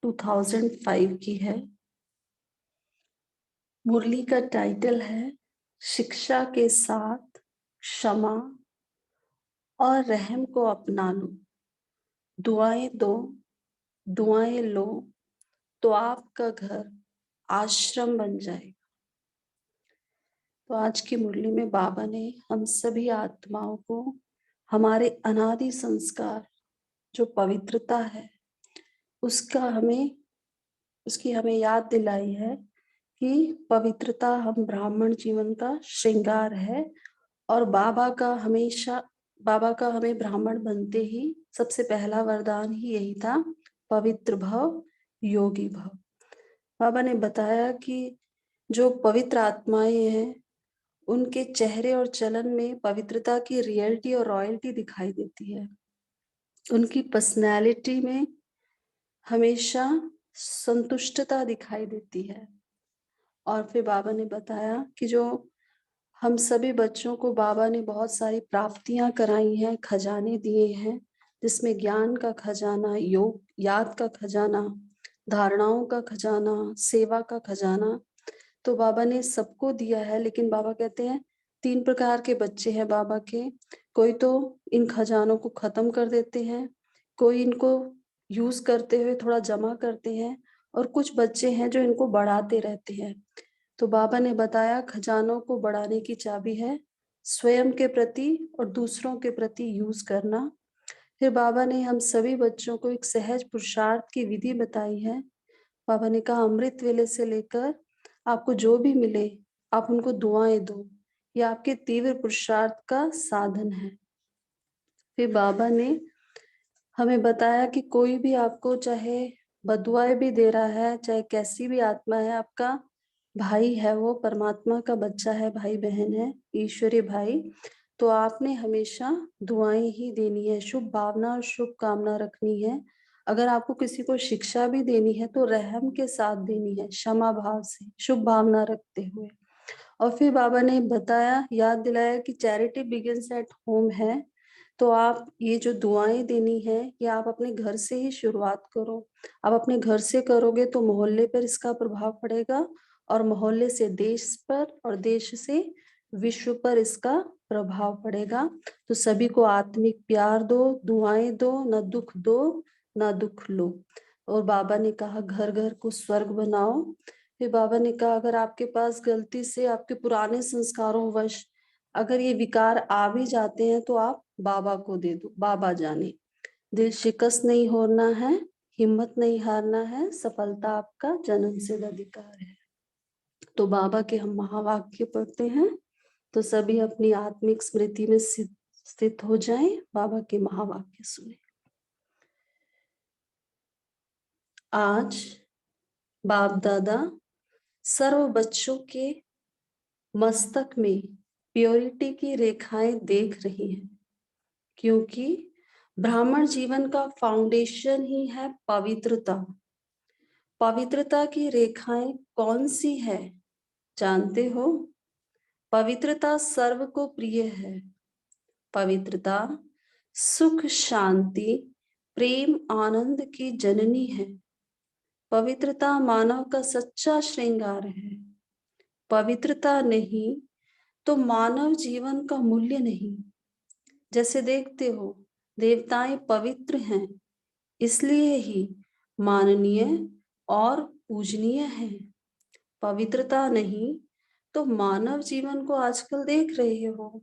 2005 की है। मुरली का टाइटल है शिक्षा के साथ क्षमा और रहम को अपना लो, दुआएं दो, दुआएं लो, तो आपका घर आश्रम बन जाएगा। तो आज की मुरली में बाबा ने हम सभी आत्माओं को हमारे अनादि संस्कार जो पवित्रता है उसकी हमें याद दिलाई है कि पवित्रता हम ब्राह्मण जीवन का श्रृंगार है। और बाबा का हमें ब्राह्मण बनते ही सबसे पहला वरदान ही यही था, पवित्र भव, योगी भव। बाबा ने बताया कि जो पवित्र आत्माएं हैं उनके चेहरे और चलन में पवित्रता की रियलिटी और रॉयल्टी दिखाई देती है। उनकी पर्सनैलिटी में हमेशा संतुष्टता दिखाई देती है। और फिर बाबा ने बताया कि जो हम सभी बच्चों को बाबा ने बहुत सारी प्राप्तियां कराई हैं, खजाने दिए हैं, जिसमें ज्ञान का खजाना, योग याद का खजाना, धारणाओं का खजाना, सेवा का खजाना, तो बाबा ने सबको दिया है। लेकिन बाबा कहते हैं 3 प्रकार के बच्चे हैं बाबा के। कोई तो इन खजानों को खत्म कर देते हैं, कोई इनको यूज करते हुए थोड़ा जमा करते हैं, और कुछ बच्चे हैं जो इनको बढ़ाते रहते हैं। तो बाबा ने बताया खजानों को बढ़ाने की चाबी है स्वयं के प्रति और दूसरों के प्रति यूज करना। फिर बाबा ने हम सभी बच्चों को एक सहज पुरुषार्थ की विधि बताई है। बाबा ने कहा अमृत वेले से लेकर आपको जो भी मिले आप उनको दुआएं दो, यह आपके तीव्र पुरुषार्थ का साधन है। फिर बाबा ने हमें बताया कि कोई भी आपको चाहे बदुआएं भी दे रहा है, चाहे कैसी भी आत्मा है, आपका भाई है, वो परमात्मा का बच्चा है, भाई बहन है, ईश्वरीय भाई, तो आपने हमेशा दुआएं ही देनी है, शुभ भावना और शुभ कामना रखनी है। अगर आपको किसी को शिक्षा भी देनी है तो रहम के साथ देनी है, क्षमा भाव से, शुभ भावना रखते हुए। और फिर बाबा ने बताया, याद दिलाया कि चैरिटी बिगिंस एट होम है। तो आप ये जो दुआएं देनी है ये आप अपने घर से ही शुरुआत करो। आप अपने घर से करोगे तो मोहल्ले पर इसका प्रभाव पड़ेगा, और मोहल्ले से देश पर, और देश से विश्व पर इसका प्रभाव पड़ेगा। तो सभी को आत्मिक प्यार दो, दुआएं दो, न दुख दो न दुख लो। और बाबा ने कहा घर घर को स्वर्ग बनाओ। फिर बाबा ने कहा अगर आपके पास गलती से आपके पुराने संस्कारों वश अगर ये विकार आ भी जाते हैं तो आप बाबा को दे दो, बाबा जाने। दिल शिकस्त नहीं होना है, हिम्मत नहीं हारना है, सफलता आपका जन्म सिद्ध अधिकार है। तो बाबा के हम महावाक्य पढ़ते हैं, तो सभी अपनी आत्मिक स्मृति में स्थित हो जाएं, बाबा के महावाक्य सुने। आज बाप दादा सर्व बच्चों के मस्तक में प्योरिटी की रेखाएं देख रही हैं, क्योंकि ब्राह्मण जीवन का फाउंडेशन ही है पवित्रता। पवित्रता की रेखाएं कौन सी है जानते हो? पवित्रता सर्व को प्रिय है। पवित्रता सुख, शांति, प्रेम, आनंद की जननी है। पवित्रता मानव का सच्चा श्रृंगार है। पवित्रता नहीं तो मानव जीवन का मूल्य नहीं। जैसे देखते हो देवताएं पवित्र हैं, इसलिए ही माननीय और पूजनीय हैं। पवित्रता नहीं तो मानव जीवन को आजकल देख रहे हो।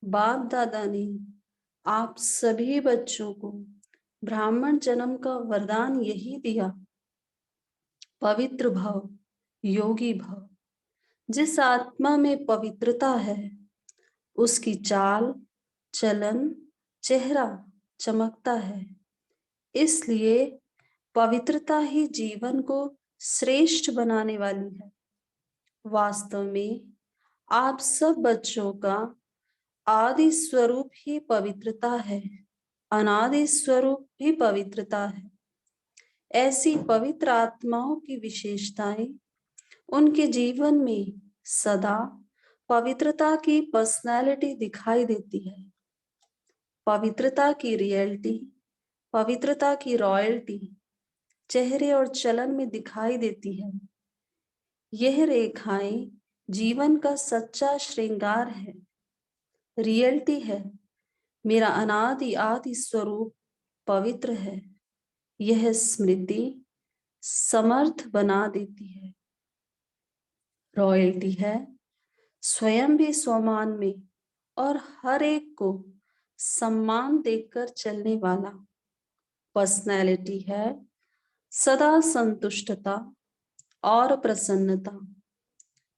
बाप दादा ने आप सभी बच्चों को ब्राह्मण जन्म का वरदान यही दिया, पवित्र भव, योगी भव। जिस आत्मा में पवित्रता है उसकी चाल, चलन, चेहरा चमकता है। इसलिए पवित्रता ही जीवन को श्रेष्ठ बनाने वाली है। वास्तव में आप सब बच्चों का आदि स्वरूप ही पवित्रता है, अनादि स्वरूप भी पवित्रता है। ऐसी पवित्र आत्माओं की विशेषताएं उनके जीवन में सदा पवित्रता की पर्सनालिटी दिखाई देती है। पवित्रता की रियलिटी, पवित्रता की रॉयल्टी चेहरे और चलन में दिखाई देती है। यह रेखाएं जीवन का सच्चा श्रृंगार है, रियलिटी है। मेरा अनादि आदि स्वरूप पवित्र है। यह स्मृति समर्थ बना देती है। रॉयल्टी है, स्वयं भी स्वमान में और हर एक को सम्मान देकर चलने वाला। पर्सनैलिटी है, सदा संतुष्टता और प्रसन्नता,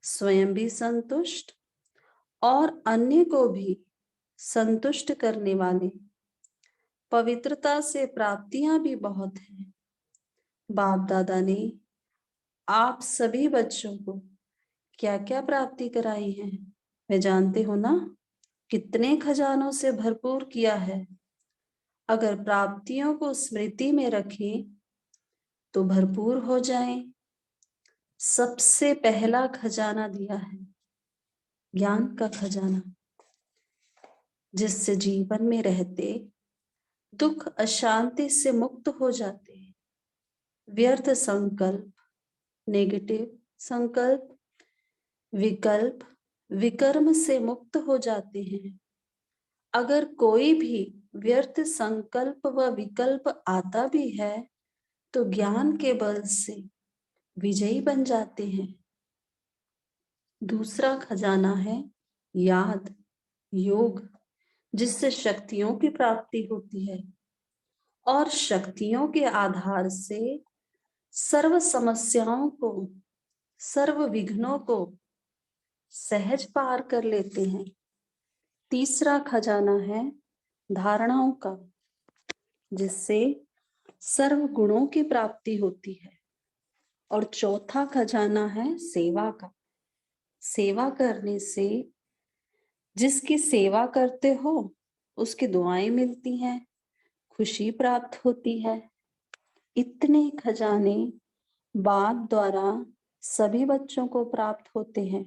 स्वयं भी संतुष्ट और अन्य को भी संतुष्ट करने वाले। पवित्रता से प्राप्तियां भी बहुत हैं। बाप दादा ने आप सभी बच्चों को क्या क्या प्राप्ति कराई है, वे जानते हो ना? कितने खजानों से भरपूर किया है। अगर प्राप्तियों को स्मृति में रखें तो भरपूर हो जाएं। सबसे पहला खजाना दिया है, ज्ञान का खजाना, जिससे जीवन में रहते दुख अशांति से मुक्त हो जाते हैं। व्यर्थ संकल्प, नेगेटिव संकल्प, विकल्प, विकर्म से मुक्त हो जाते हैं। अगर कोई भी व्यर्थ संकल्प व विकल्प आता भी है तो ज्ञान के बल से विजयी बन जाते हैं। दूसरा खजाना है याद, योग, जिससे शक्तियों की प्राप्ति होती है और शक्तियों के आधार से सर्व समस्याओं को, सर्व विघ्नों को सहज पार कर लेते हैं। तीसरा खजाना है धारणाओं का, जिससे सर्व गुणों की प्राप्ति होती है। और चौथा खजाना है सेवा का। सेवा करने से, जिसकी सेवा करते हो उसकी दुआएं मिलती हैं, खुशी प्राप्त होती है। इतने खजाने बाप द्वारा सभी बच्चों को प्राप्त होते हैं।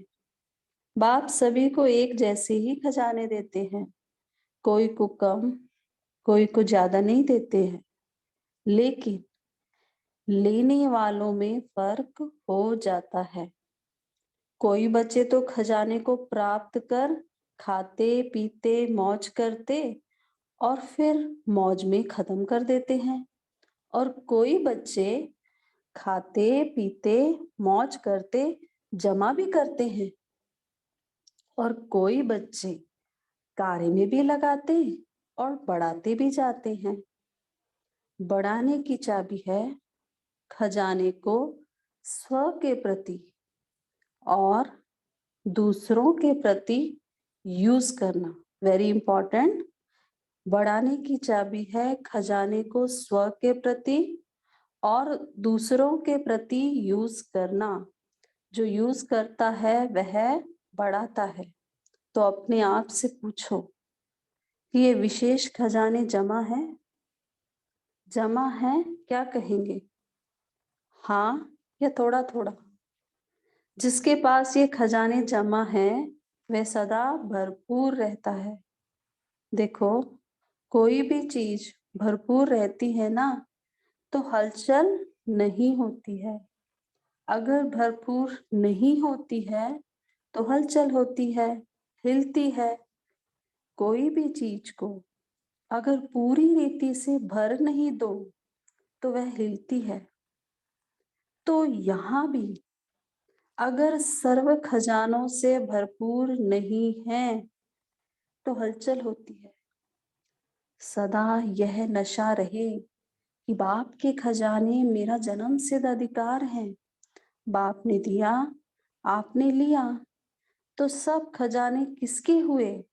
बाप सभी को एक जैसे ही खजाने देते हैं, कोई को कम, कोई को ज्यादा नहीं देते हैं, लेकिन लेने वालों में फर्क हो जाता है। कोई बच्चे तो खजाने को प्राप्त कर खाते पीते मौज करते और फिर मौज में खत्म कर देते हैं, और कोई बच्चे खाते पीते मौज करते जमा भी करते हैं, और कोई बच्चे कार्य में भी लगाते और बढ़ाते भी जाते हैं। बढ़ाने की चाबी है खजाने को स्व के प्रति और दूसरों के प्रति यूज करना। Very important. बढ़ाने की चाबी है खजाने को स्व के प्रति और दूसरों के प्रति यूज करना। जो यूज करता है वह बढ़ाता है। तो अपने आप से पूछो कि ये विशेष खजाने जमा है? जमा है? क्या कहेंगे, हाँ या थोड़ा थोड़ा? जिसके पास ये खजाने जमा है वह सदा भरपूर रहता है। देखो, कोई भी चीज भरपूर रहती है ना तो हलचल नहीं होती है। अगर भरपूर नहीं होती है तो हलचल होती है, हिलती है। कोई भी चीज को अगर पूरी रीति से भर नहीं दो तो वह हिलती है। तो यहाँ भी अगर सर्व खजानों से भरपूर नहीं है तो हलचल होती है। सदा यह नशा रहे कि बाप के खजाने मेरा जन्म सिद्ध अधिकार है। बाप ने दिया, आपने लिया, तो सब खजाने किसके हुए?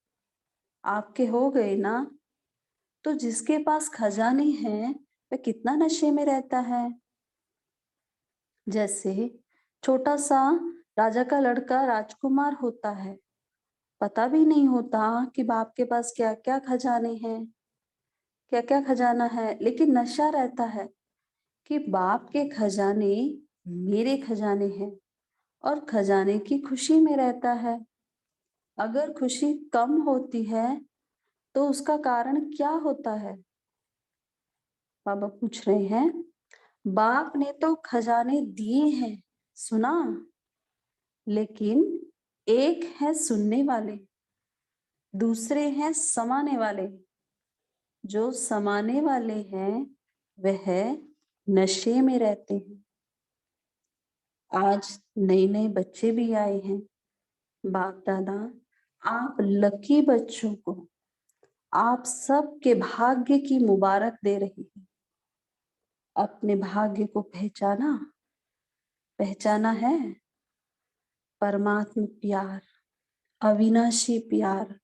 आपके हो गए ना। तो जिसके पास खजाने हैं वह कितना नशे में रहता है। जैसे छोटा सा राजा का लड़का राजकुमार होता है, पता भी नहीं होता कि बाप के पास क्या क्या खजाने हैं, क्या क्या खजाना है, लेकिन नशा रहता है कि बाप के खजाने मेरे खजाने हैं, और खजाने की खुशी में रहता है। अगर खुशी कम होती है तो उसका कारण क्या होता है? बाबा पूछ रहे हैं। बाप ने तो खजाने दिए हैं, सुना, लेकिन एक है सुनने वाले, दूसरे हैं समाने वाले। जो समाने वाले हैं वह नशे में रहते हैं। आज नए नए बच्चे भी आए हैं। बाप दादा, आप लकी बच्चों को आप सबके भाग्य की मुबारक दे रही हैं। अपने भाग्य को पहचाना है। परमात्मा प्यार, अविनाशी प्यार,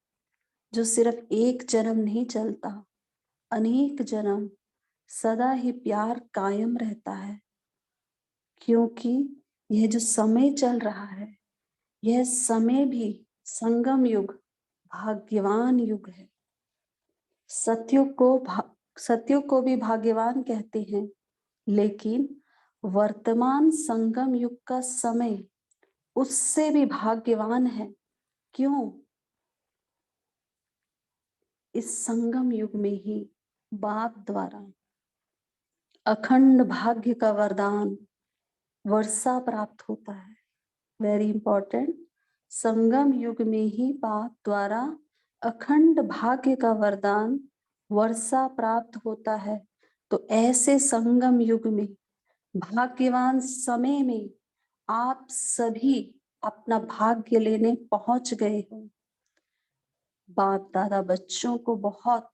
जो सिर्फ एक जन्म नहीं चलता, अनेक जन्म सदा ही प्यार कायम रहता है। क्योंकि यह जो समय चल रहा है, यह समय भी संगम युग, भाग्यवान युग है। सत्युग को भी भाग्यवान कहते हैं, लेकिन वर्तमान संगम युग का समय उससे भी भाग्यवान है। क्यों? इस संगम युग में ही बाप द्वारा अखंड भाग्य का वरदान वर्षा प्राप्त होता है। Very important. संगम युग में ही बाप द्वारा अखंड भाग्य का वरदान वर्षा प्राप्त होता है। तो ऐसे संगम युग में, भाग्यवान समय में आप सभी अपना भाग्य लेने पहुंच गए हो। बाप दादा बच्चों को बहुत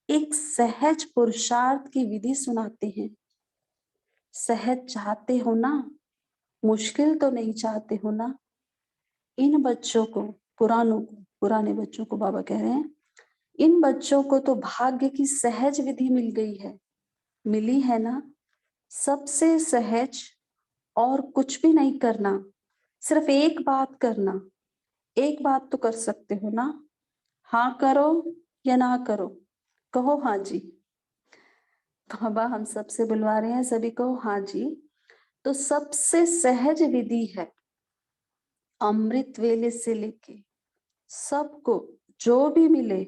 एक सहज पुरुषार्थ की विधि सुनाते हैं। सहज चाहते हो ना, मुश्किल तो नहीं चाहते हो ना। इन बच्चों को, पुराने बच्चों को बाबा कह रहे हैं, इन बच्चों को तो भाग्य की सहज विधि मिल गई है, मिली है ना। सबसे सहज, और कुछ भी नहीं करना, सिर्फ एक बात करना। एक बात तो कर सकते हो ना, हाँ करो या ना करो, कहो हाँ जी। बाबा हम सबसे बुलवा रहे हैं, सभी कहो हाँ जी। तो सबसे सहज विधि है, अमृत वेले से लेके सबको जो भी मिले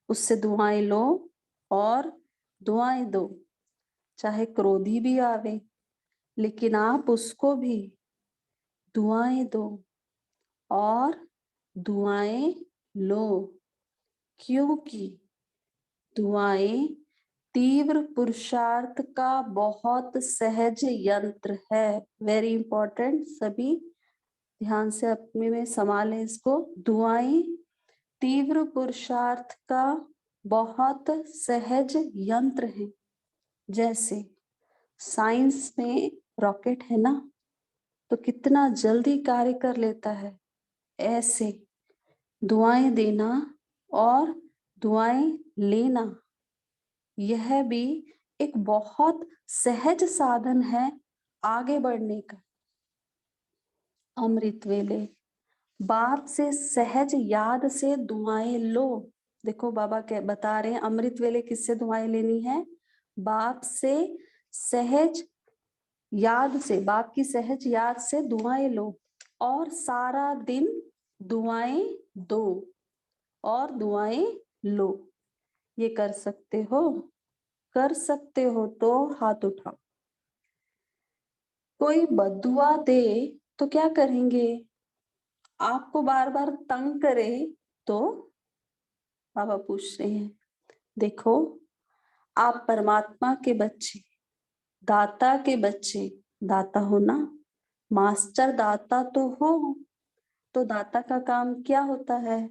उससे दुआएं लो और दुआएं दो। चाहे क्रोधी भी आवे, लेकिन आप उसको भी दुआएं दो और दुआएं लो। क्योंकि दुआएं तीव्र पुरुषार्थ का बहुत सहज यंत्र है। वेरी इंपॉर्टेंट, सभी ध्यान से अपने में संभालें इसको। दुआएं तीव्र पुरुषार्थ का बहुत सहज यंत्र है। जैसे साइंस में रॉकेट है ना, तो कितना जल्दी कार्य कर लेता है। ऐसे दुआएं देना और दुआएं लेना, यह भी एक बहुत सहज साधन है आगे बढ़ने का। अमृत वेले बाप से सहज याद से दुआएं लो। देखो बाबा बता रहे हैं अमृत वेले किससे दुआएं लेनी है, बाप से सहज याद से, बाप की सहज याद से दुआएं लो और सारा दिन दुआएं दो और दुआएं लो। ये कर सकते हो? कर सकते हो तो हाथ उठाओ। कोई बद्दुआ दे तो क्या करेंगे? आपको बार बार तंग करे तो? बाबा पूछ रहे हैं। देखो, आप परमात्मा के बच्चे, दाता के बच्चे, दाता हो ना, मास्टर दाता तो हो। तो दाता का काम क्या होता है?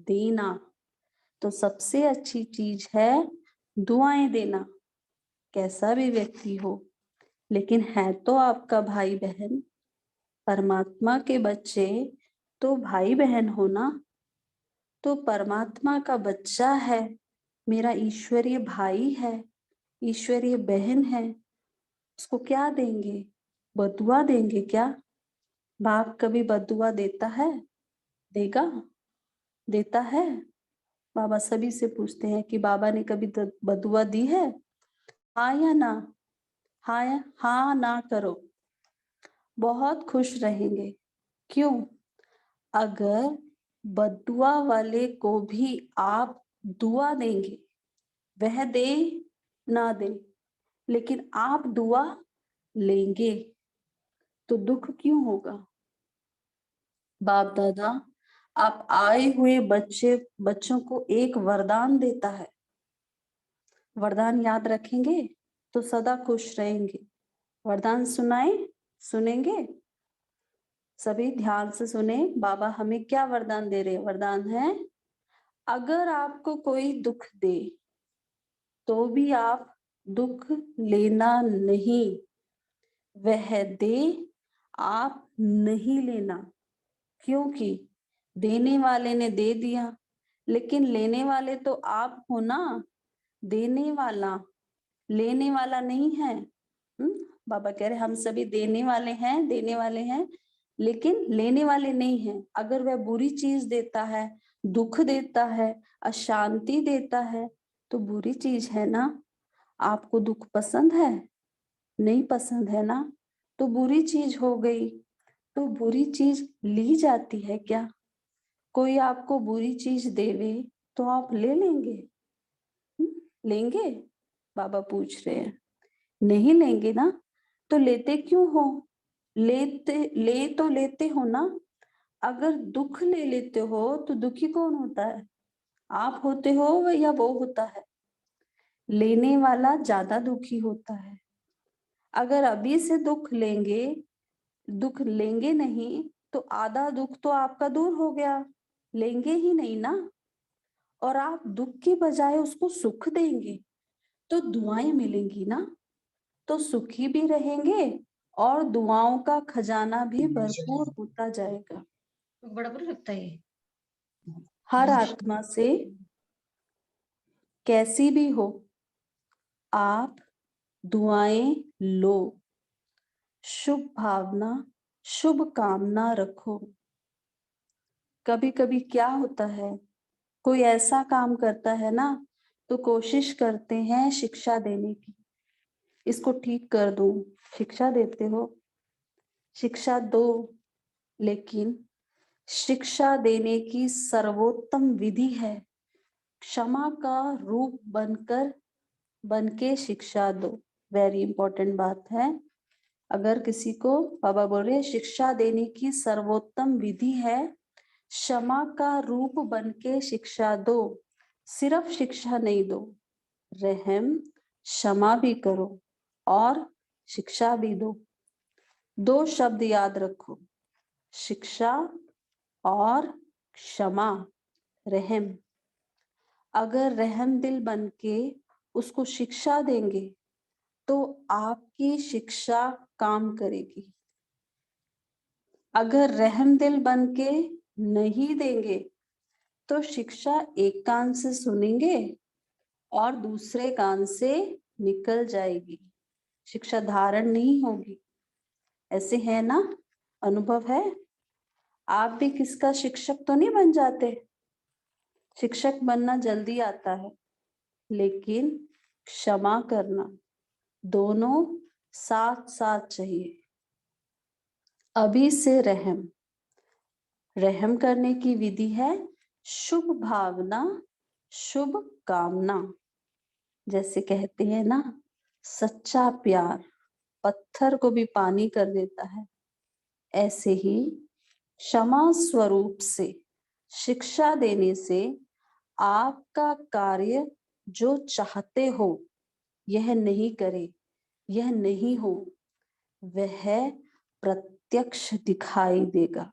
देना। तो सबसे अच्छी चीज है दुआएं देना, कैसा भी व्यक्ति हो, लेकिन है तो आपका भाई बहन। परमात्मा के बच्चे तो भाई बहन हो ना। तो परमात्मा का बच्चा है, मेरा ईश्वरीय भाई है, ईश्वरीय बहन है, उसको क्या देंगे? बदुआ देंगे क्या? बाप कभी बदुआ देता है? देगा? देता है? बाबा सभी से पूछते हैं कि बाबा ने कभी बदुआ दी है? हाँ या ना? हाँ या हाँ ना करो, बहुत खुश रहेंगे। क्यों? अगर बदुआ वाले को भी आप दुआ देंगे, वह दे ना दे, लेकिन आप दुआ लेंगे तो दुख क्यों होगा? बाप दादा आप आए हुए बच्चों को एक वरदान देता है, वरदान याद रखेंगे तो सदा खुश रहेंगे। वरदान सुनेंगे? सभी ध्यान से सुने, बाबा हमें क्या वरदान दे रहे हैं। वरदान है, अगर आपको कोई दुख दे तो भी आप दुख लेना नहीं, वह दे आप नहीं लेना, क्योंकि देने वाले ने दे दिया, लेकिन लेने वाले तो आप हो ना। देने वाला लेने वाला नहीं है। बाबा कह रहे हम सभी देने वाले हैं लेकिन लेने वाले नहीं हैं। अगर वह बुरी चीज देता है, दुख देता है, अशांति देता है तो बुरी चीज है ना। आपको दुख पसंद है? नहीं पसंद है ना, तो बुरी चीज हो गई। तो बुरी चीज ली जाती है क्या? कोई आपको बुरी चीज देवे तो आप ले लेंगे? लेंगे? बाबा पूछ रहे हैं, नहीं लेंगे ना, तो लेते क्यों हो? लेते हो ना। अगर दुख ले लेते हो तो दुखी कौन होता है? आप होते हो या वो होता है? लेने वाला ज्यादा दुखी होता है। अगर अभी से दुख लेंगे नहीं तो आधा दुख तो आपका दूर हो गया। लेंगे ही नहीं ना, और आप दुख की बजाय उसको सुख देंगे तो दुआएं मिलेंगी ना, तो सुखी भी रहेंगे और दुआओं का खजाना भी भरपूर होता जाएगा। बड़ा बुरा लगता है ये। हर आत्मा से कैसी भी हो, आप दुआएं लो, शुभ भावना शुभ कामना रखो। कभी कभी क्या होता है, कोई ऐसा काम करता है ना तो कोशिश करते हैं शिक्षा देने की, इसको ठीक कर दूं। शिक्षा देते हो, शिक्षा दो, लेकिन शिक्षा देने की सर्वोत्तम विधि है क्षमा का रूप बनके शिक्षा दो। वेरी इंपॉर्टेंट बात है। अगर किसी को बाबा बोल रहे शिक्षा देने की सर्वोत्तम विधि है क्षमा का रूप बनके शिक्षा दो। सिर्फ शिक्षा नहीं दो, रहम क्षमा भी करो और शिक्षा भी दो। दो शब्द याद रखो, शिक्षा और क्षमा, रहम। अगर रहम दिल बनके उसको शिक्षा देंगे तो आपकी शिक्षा काम करेगी। अगर रहम दिल बनके नहीं देंगे तो शिक्षा एक कान से सुनेंगे और दूसरे कान से निकल जाएगी, शिक्षा धारण नहीं होगी। ऐसे है ना, अनुभव है। आप भी किसका शिक्षक तो नहीं बन जाते। शिक्षक बनना जल्दी आता है, लेकिन क्षमा करना दोनों साथ साथ चाहिए। अभी से रहम करने की विधि है शुभ भावना शुभ कामना। जैसे कहते हैं ना, सच्चा प्यार पत्थर को भी पानी कर देता है, ऐसे ही क्षमा स्वरूप से शिक्षा देने से आपका कार्य जो चाहते हो यह नहीं करे, यह नहीं हो, वह प्रत्यक्ष दिखाई देगा।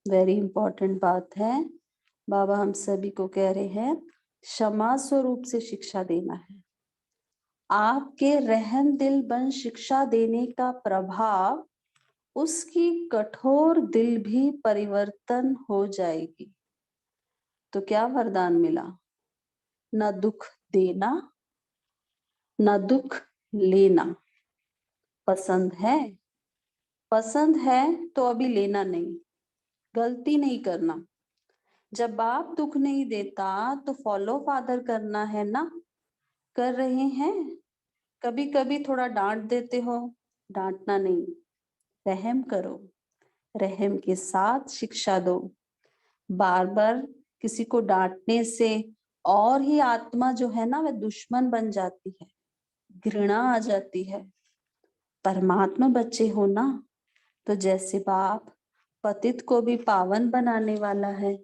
वेरी इंपॉर्टेंट बात है। बाबा हम सभी को कह रहे हैं क्षमा स्वरूप से शिक्षा देना है। आपके रहम दिल बन शिक्षा देने का प्रभाव उसकी कठोर दिल भी परिवर्तन हो जाएगी। तो क्या वरदान मिला? न दुख देना न दुख लेना। पसंद है? पसंद है तो अभी लेना नहीं, गलती नहीं करना। जब बाप दुख नहीं देता तो फॉलो फादर करना है ना, कर रहे हैं। कभी कभी थोड़ा डांट देते हो, डांटना नहीं, रहम करो, रहम के साथ शिक्षा दो। बार बार किसी को डांटने से और ही आत्मा जो है ना वह दुश्मन बन जाती है। घृणा आ जाती है। परमात्मा बच्चे हो ना, तो जैसे बाप पतित को भी पावन बनाने वाला है,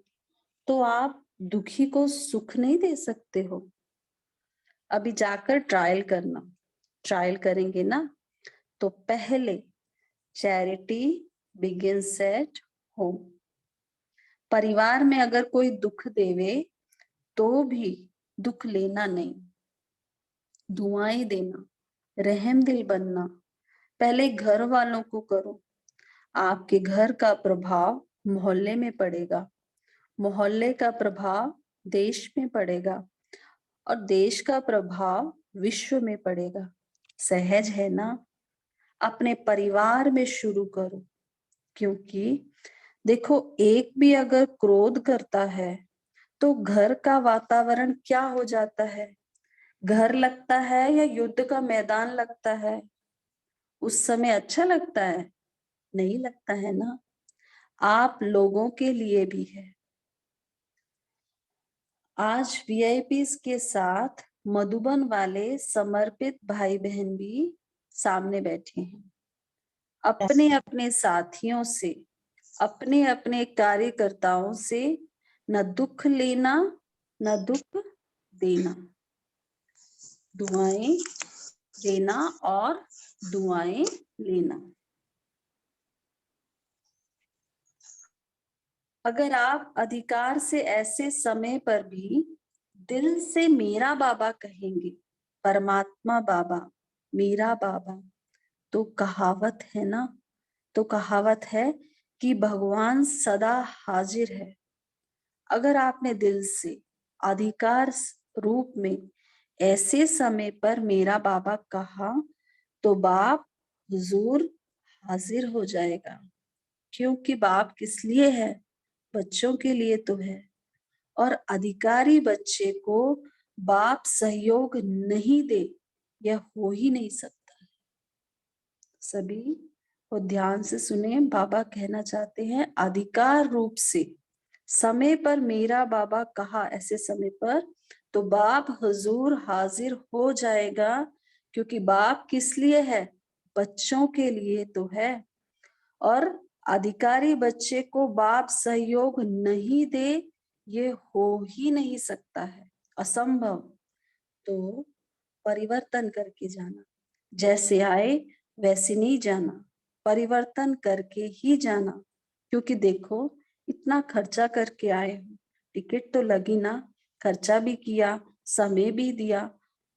तो आप दुखी को सुख नहीं दे सकते हो। अभी जाकर ट्रायल करना, ट्रायल करेंगे ना, तो पहले चैरिटी बिगिंस एट होम। परिवार में अगर कोई दुख देवे तो भी दुख लेना नहीं, दुआएं देना, रहम दिल बनना पहले घर वालों को करो। आपके घर का प्रभाव मोहल्ले में पड़ेगा, मोहल्ले का प्रभाव देश में पड़ेगा, और देश का प्रभाव विश्व में पड़ेगा। सहज है ना? अपने परिवार में शुरू करो, क्योंकि देखो, एक भी अगर क्रोध करता है तो घर का वातावरण क्या हो जाता है? घर लगता है या युद्ध का मैदान लगता है? उस समय अच्छा लगता है? नहीं लगता है ना। आप लोगों के लिए भी है। आज वीआईपीस के साथ मधुबन वाले समर्पित भाई बहन भी सामने बैठे हैं। अपने अपने साथियों से, अपने अपने कार्यकर्ताओं से न दुख लेना न दुख देना, दुआएं देना और दुआएं लेना। अगर आप अधिकार से ऐसे समय पर भी दिल से मेरा बाबा कहेंगे, परमात्मा बाबा, मेरा बाबा, तो कहावत है ना, तो कहावत है कि भगवान सदा हाजिर है। अगर आपने दिल से अधिकार रूप में ऐसे समय पर मेरा बाबा कहा, तो बाप हुजूर हाजिर हो जाएगा। क्योंकि बाप किस लिए है? बच्चों के लिए तो है। और अधिकारी बच्चे को बाप सहयोग नहीं दे, यह हो ही नहीं सकता। सभी को ध्यान से सुने, बाबा कहना चाहते हैं अधिकार रूप से समय पर मेरा बाबा कहा, ऐसे समय पर तो बाप हुजूर हाजिर हो जाएगा। क्योंकि बाप किस लिए है? बच्चों के लिए तो है। और अधिकारी बच्चे को बाप सहयोग नहीं दे, ये हो ही नहीं सकता है, असंभव। तो परिवर्तन करके जाना, जैसे आए वैसे नहीं जाना, परिवर्तन करके ही जाना। क्योंकि देखो, इतना खर्चा करके आए हो, टिकट तो लगी ना, खर्चा भी किया, समय भी दिया,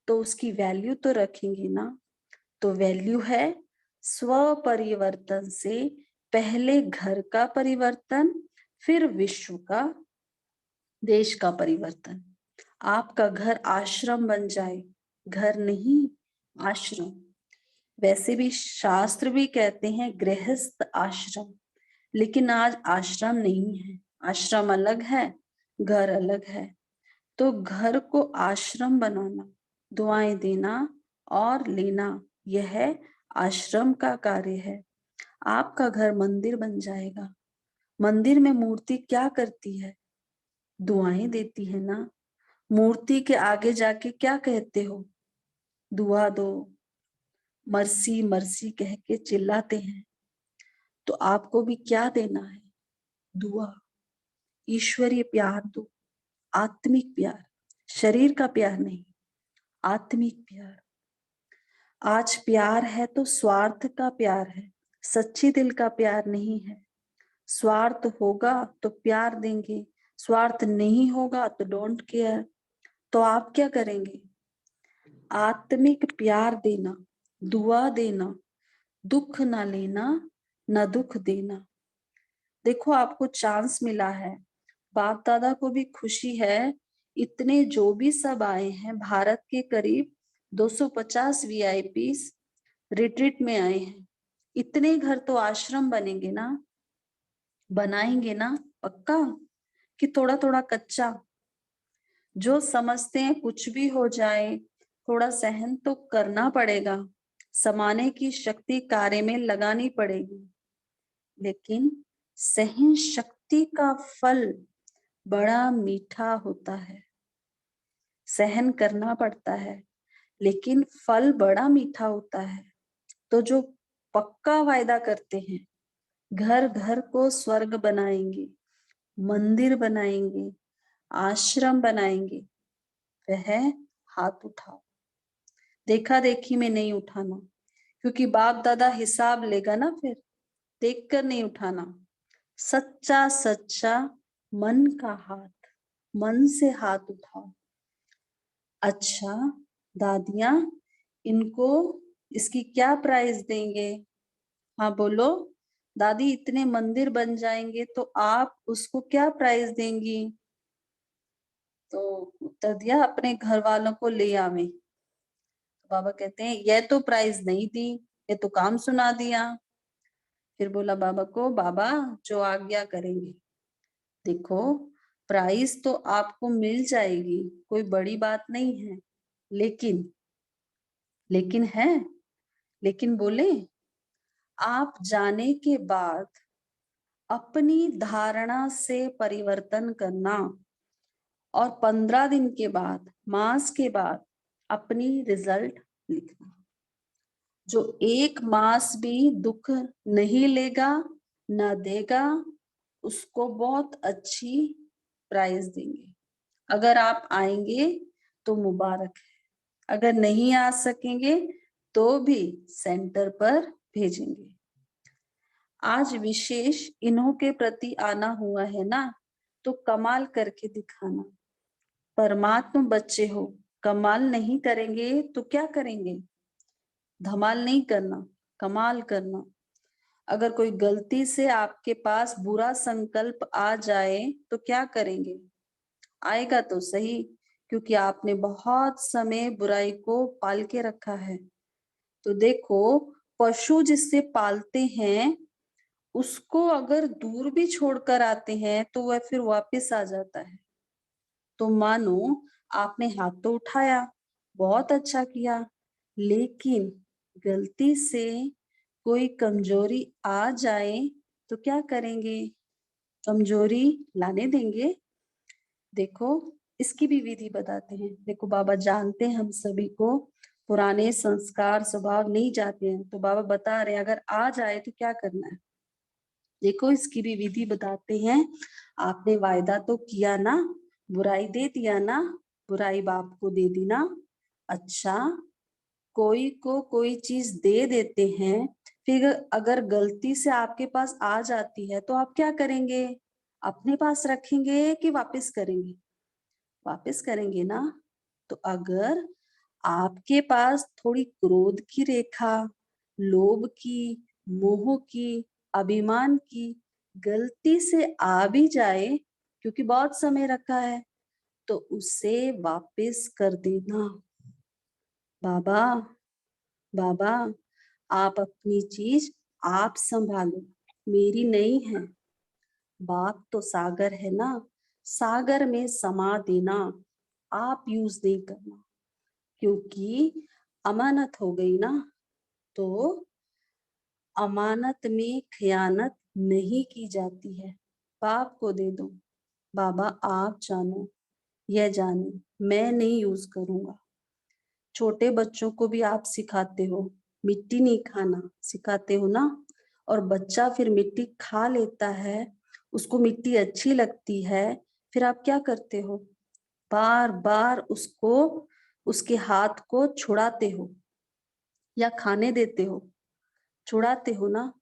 तो उसकी वैल्यू तो रखेंगे ना। तो वैल्यू है स्व परिवर्तन से पहले घर का परिवर्तन, फिर विश्व का, देश का परिवर्तन। आपका घर आश्रम बन जाए, घर नहीं आश्रम। वैसे भी शास्त्र भी कहते हैं गृहस्थ आश्रम, लेकिन आज आश्रम नहीं है, आश्रम अलग है, घर अलग है। तो घर को आश्रम बनाना, दुआएं देना और लेना, यह आश्रम का कार्य है। आपका घर मंदिर बन जाएगा। मंदिर में मूर्ति क्या करती है? दुआएं देती है ना। मूर्ति के आगे जाके क्या कहते हो? दुआ दो, मर्सी मर्सी कह के चिल्लाते हैं। तो आपको भी क्या देना है? दुआ, ईश्वरीय प्यार दो, आत्मिक प्यार, शरीर का प्यार नहीं, आत्मिक प्यार। आज प्यार है तो स्वार्थ का प्यार है, सच्ची दिल का प्यार नहीं है। स्वार्थ होगा तो प्यार देंगे, स्वार्थ नहीं होगा तो डोंट केयर। तो आप क्या करेंगे? आत्मिक प्यार देना, दुआ देना, दुख ना लेना, ना दुख देना। देखो, आपको चांस मिला है, बाप दादा को भी खुशी है। इतने जो भी सब आए हैं, भारत के करीब 250 वीआईपीस रिट्रीट में आए हैं। इतने घर तो आश्रम बनेंगे ना, बनाएंगे ना पक्का, कि थोड़ा थोड़ा कच्चा? जो समझते हैं कुछ भी हो जाए, थोड़ा सहन तो करना पड़ेगा, समाने की शक्ति कार्य में लगानी पड़ेगी। लेकिन सहन शक्ति का फल बड़ा मीठा होता है, सहन करना पड़ता है। लेकिन फल बड़ा मीठा होता है। तो जो पक्का वायदा करते हैं, घर घर को स्वर्ग बनाएंगे, मंदिर बनाएंगे, आश्रम बनाएंगे, वह हाथ उठाओ। देखा देखी में नहीं उठाना, क्योंकि बाप दादा हिसाब लेगा ना, फिर देख कर नहीं उठाना। सच्चा सच्चा मन का हाथ, मन से हाथ उठाओ। अच्छा दादियाँ, इनको इसकी क्या प्राइस देंगे? हाँ बोलो। दादी, इतने मंदिर बन जाएंगे तो आप उसको क्या प्राइस देंगी? तो उत्तर दिया, अपने घर वालों को ले आवे। तो बाबा कहते हैं, यह तो प्राइस नहीं दी, ये तो काम सुना दिया। फिर बोला बाबा को, बाबा जो आज्ञा करेंगे। देखो, प्राइस तो आपको मिल जाएगी, कोई बड़ी बात नहीं है, लेकिन लेकिन है, लेकिन बोले, आप जाने के बाद अपनी धारणा से परिवर्तन करना और 15 दिन के बाद, मास के बाद अपनी रिजल्ट लिखना। जो एक मास भी दुख नहीं लेगा ना देगा, उसको बहुत अच्छी प्राइज देंगे। अगर आप आएंगे तो मुबारक है, अगर नहीं आ सकेंगे तो भी सेंटर पर भेजेंगे। आज विशेष इन्हों के प्रति आना हुआ है ना, तो कमाल करके दिखाना। परमात्मा बच्चे हो, कमाल नहीं करेंगे तो क्या करेंगे? धमाल नहीं करना, कमाल करना। अगर कोई गलती से आपके पास बुरा संकल्प आ जाए तो क्या करेंगे? आएगा तो सही, क्योंकि आपने बहुत समय बुराई को पाल के रखा है। तो देखो, पशु जिससे पालते हैं, उसको अगर दूर भी छोड़कर आते हैं तो वह फिर वापस आ जाता है। तो मानो आपने हाथ तो उठाया, बहुत अच्छा किया, लेकिन गलती से कोई कमजोरी आ जाए तो क्या करेंगे? कमजोरी लाने देंगे? देखो, इसकी भी विधि बताते हैं। देखो, बाबा जानते हैं हम सभी को पुराने संस्कार स्वभाव नहीं जाते हैं, तो बाबा बता रहे हैं अगर आ जाए तो क्या करना है। देखो, इसकी भी विधि बताते हैं। आपने वायदा तो किया ना, बुराई दे दिया ना, बुराई बाप को दे दी ना। अच्छा, कोई को कोई चीज दे देते हैं, फिर अगर गलती से आपके पास आ जाती है तो आप क्या करेंगे? अपने पास रखेंगे कि वापस करेंगे? वापस करेंगे ना। तो अगर आपके पास थोड़ी क्रोध की रेखा, लोभ की, मोह की, अभिमान की गलती से आ भी जाए, क्योंकि बहुत समय रखा है, तो उसे वापस कर देना। बाबा, बाबा, आप अपनी चीज आप संभालो, मेरी नहीं है। बाप तो सागर है ना, सागर में समा देना, आप यूज नहीं करना। क्योंकि अमानत हो गई ना, तो अमानत में खयानत नहीं की जाती है। बाप को दे दो, बाबा आप जानो, यह जाने, मैं नहीं यूज करूंगा। छोटे बच्चों को भी आप सिखाते हो, मिट्टी नहीं खाना सिखाते हो ना, और बच्चा फिर मिट्टी खा लेता है, उसको मिट्टी अच्छी लगती है, फिर आप क्या करते हो? बार बार उसको, उसके हाथ को छुड़ाते हो या खाने देते हो, छुड़ाते हो ना।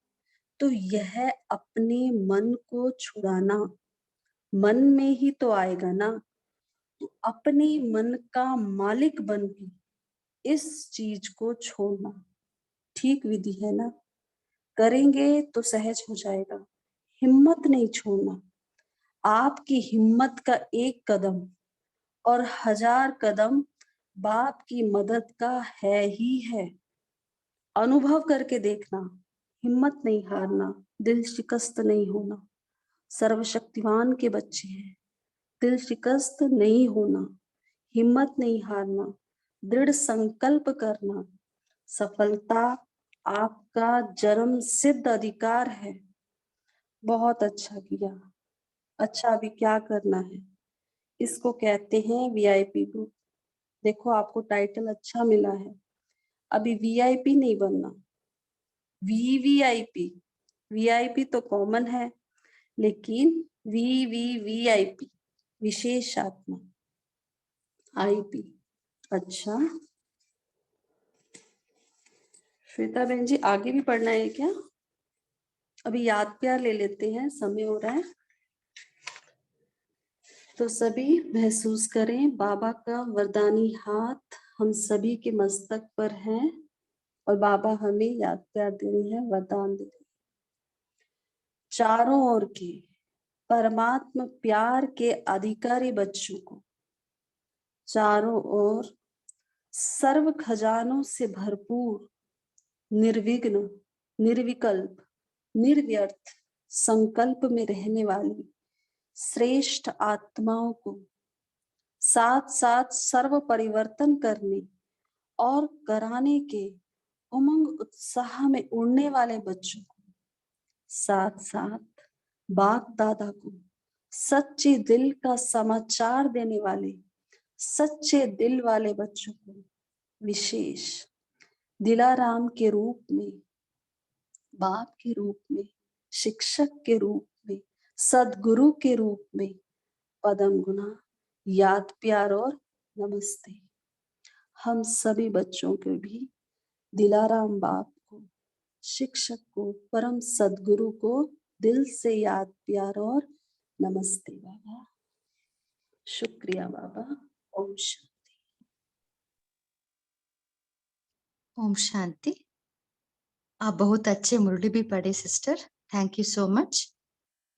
तो यह अपने मन को छुड़ाना, मन में ही तो आएगा ना। तो अपने मन का मालिक बन के इस चीज को छोड़ना ठीक विधि है ना। करेंगे तो सहज हो जाएगा। हिम्मत नहीं छोड़ना। आपकी हिम्मत का एक कदम और 1000 कदम बाप की मदद का है ही है। अनुभव करके देखना, हिम्मत नहीं हारना, दिल शिकस्त नहीं होना। सर्वशक्तिमान के बच्चे हैं, दिल शिकस्त नहीं होना, हिम्मत नहीं हारना, दृढ़ संकल्प करना। सफलता आपका जन्म सिद्ध अधिकार है। बहुत अच्छा किया। अच्छा, अभी क्या करना है? इसको कहते हैं वीआईपी ग्रुप। देखो आपको टाइटल अच्छा मिला है, अभी वीआईपी नहीं बनना, वीवीआईपी। वीआईपी तो कॉमन है, लेकिन वीवीवीआईपी विशेष आत्मा, आईपी। अच्छा श्वेता बहन जी, आगे भी पढ़ना है क्या? अभी याद प्यार ले लेते हैं, समय हो रहा है। तो सभी महसूस करें, बाबा का वरदानी हाथ हम सभी के मस्तक पर है और बाबा हमें याद प्यार दे रहे हैं, वरदान दे रहे हैं। चारों ओर के परमात्मा प्यार के अधिकारी बच्चों को चारों ओर सर्व खजानों से भरपूर, निर्विघ्न, निर्विकल्प, निर्व्यर्थ संकल्प में रहने वाली श्रेष्ठ आत्माओं को साथ साथ सर्व परिवर्तन करने और कराने के उमंग उत्साह में उड़ने वाले बच्चों को साथ साथ बाप दादा को सच्चे दिल का समाचार देने वाले सच्चे दिल वाले बच्चों को विशेष दिलाराम के रूप में, बाप के रूप में, शिक्षक के रूप में, सदगुरु के रूप में पदम गुना, याद प्यार और नमस्ते। हम सभी बच्चों के भी दिलाराम बाप को, शिक्षक को, परम सदगुरु को दिल से याद प्यार और नमस्ते बाबा। शुक्रिया बाबा। ओम शांति। ओम शांति। आप बहुत अच्छे मुरली भी पढ़े sister, thank you so much.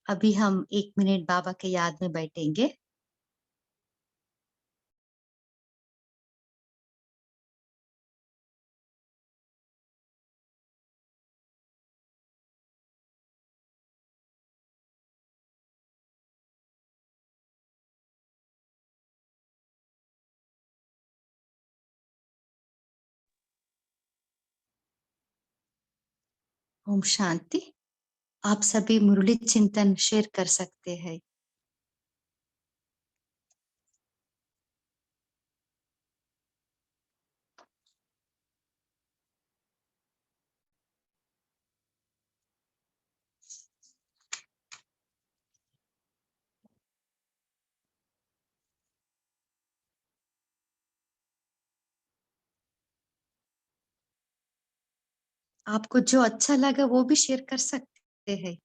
अभी हम 1 मिनट बाबा के याद में बैठेंगे। ओम शांति। आप सभी मुरली चिंतन शेयर कर सकते हैं। आपको जो अच्छा लगा वो भी शेयर कर सकते हैं।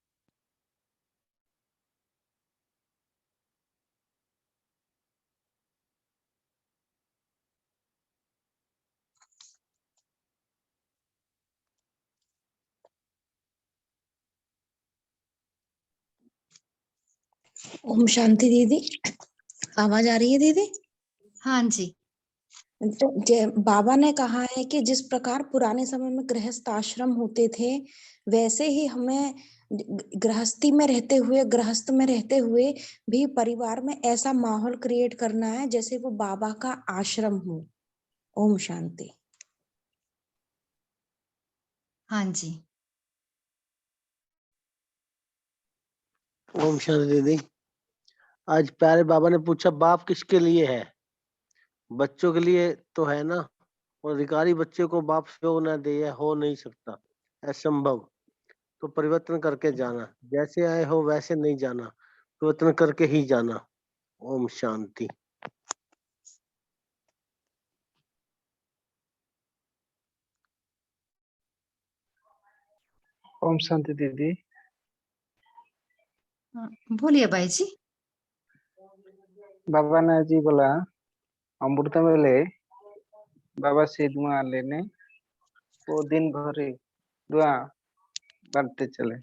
ओम शांति दीदी, आवाज आ रही है दीदी? हाँ जी। तो बाबा ने कहा है कि जिस प्रकार पुराने समय में गृहस्थ आश्रम होते थे, वैसे ही हमें गृहस्थी में रहते हुए, गृहस्थ में रहते हुए भी परिवार में ऐसा माहौल क्रिएट करना है जैसे वो बाबा का आश्रम हो। ओम शांति। हाँ जी। ओम शांति दीदी। आज प्यारे बाबा ने पूछा बाप किसके लिए है? बच्चों के लिए तो है ना, और अधिकारी बच्चे को बाप सहयोग न दे, यह हो नहीं सकता, असंभव। तो परिवर्तन करके जाना, जैसे आए हो वैसे नहीं जाना, परिवर्तन करके ही जाना। ओम शांति। ओम शांति दीदी। बोलिए भाई जी। बाबा ने जी बोला अमृता वेले बाबा से दुआ लेने, वो दिन भर ही दुआ बांटते चले,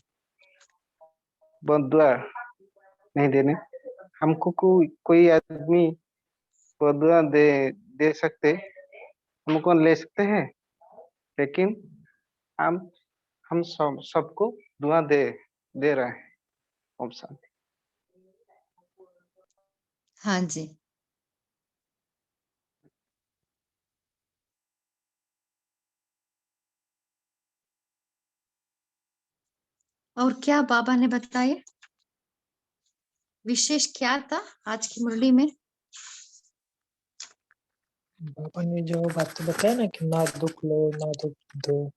बहुत दुआ नहीं देने। हमको कोई आदमी वो दुआ दे सकते, हमको ले सकते हैं, लेकिन हम हम सबको दुआ दे रहे हैं। ओम शांति। हाँ जी। और क्या बाबा ने बताया, विशेष क्या था आज की मुरली में? पापा ने जो बात बताया ना कि ना दुख लो ना दुख दो,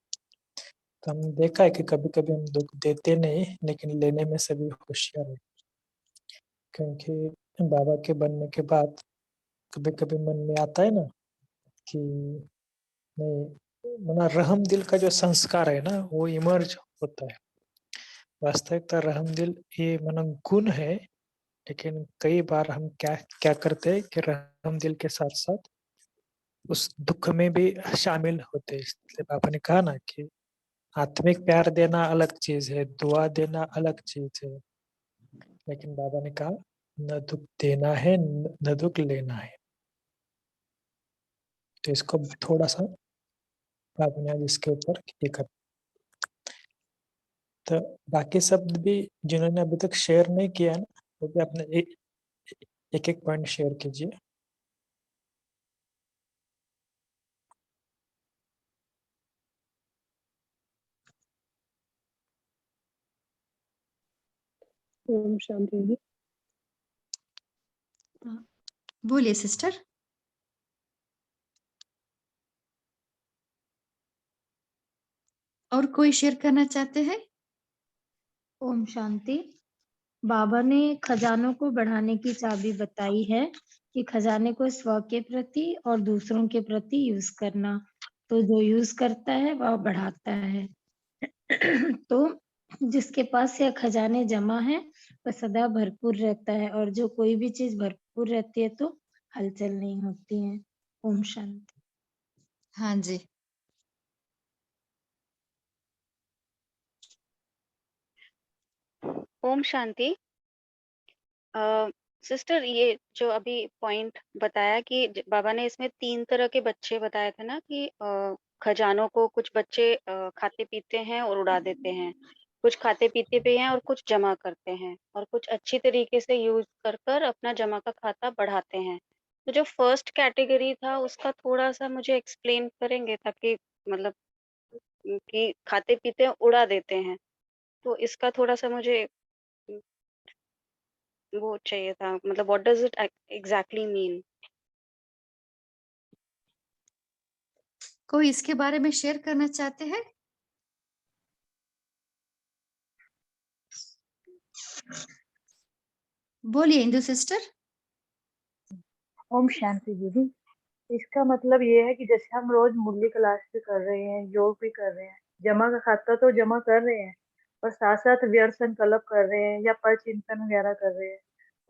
तो हमने देखा है कि कभी कभी हम दुख देते नहीं लेकिन लेने में सभी होशियार है। क्योंकि बाबा के बनने के बाद कभी कभी मन में आता है ना कि नहीं, मना रहम दिल का जो संस्कार है ना वो इमर्ज होता है। वास्तविकता रहम दिल ये मना गुण है, लेकिन कई बार हम क्या क्या करते हैं कि रहम दिल के साथ साथ उस दुख में भी शामिल होते हैं। इसलिए पापा ने कहा ना कि आत्मिक प्यार देना अलग चीज है, दुआ देना अलग चीज है, लेकिन बाबा ने कहा न दुख देना है न दुख लेना है। तो इसको थोड़ा सा बाबा ने आज इसके ऊपर ये कर। तो बाकी शब्द भी जिन्होंने अभी तक शेयर नहीं किया है ना, वो भी अपने एक एक पॉइंट शेयर कीजिए। ओम शांति जी। बोलिए सिस्टर। और कोई शेयर करना चाहते हैं? ओम शांति। बाबा ने खजानों को बढ़ाने की चाबी बताई है कि खजाने को स्व के प्रति और दूसरों के प्रति यूज करना। तो जो यूज करता है वह बढ़ाता है। तो जिसके पास यह खजाने जमा है वह सदा भरपूर रहता है, और जो कोई भी चीज भरपूर रहती है तो हलचल नहीं होती है। ओम शांति। हाँ जी। ओम शांति। सिस्टर, ये जो अभी पॉइंट बताया कि बाबा ने इसमें 3 तरह के बच्चे बताए थे ना कि खजानों को कुछ बच्चे खाते पीते हैं और उड़ा देते हैं, कुछ खाते पीते भी हैं और कुछ जमा करते हैं, और कुछ अच्छी तरीके से यूज कर कर अपना जमा का खाता बढ़ाते हैं। तो जो फर्स्ट कैटेगरी था उसका थोड़ा सा मुझे एक्सप्लेन करेंगे, ताकि मतलब कि खाते पीते उड़ा देते हैं, तो इसका थोड़ा सा मुझे वो चाहिए था, मतलब what does it exactly mean. कोई इसके बारे में शेयर करना चाहते हैं? बोलिए इंदु सिस्टर। ओम शांति दीदी। इसका मतलब ये है कि जैसे हम रोज मुरली क्लास भी कर रहे हैं, योग भी कर रहे हैं, जमा का खाता तो जमा कर रहे हैं, और साथ साथ व्यर्थ संकल्प कर रहे हैं या पर चिंतन वगैरह कर रहे हैं,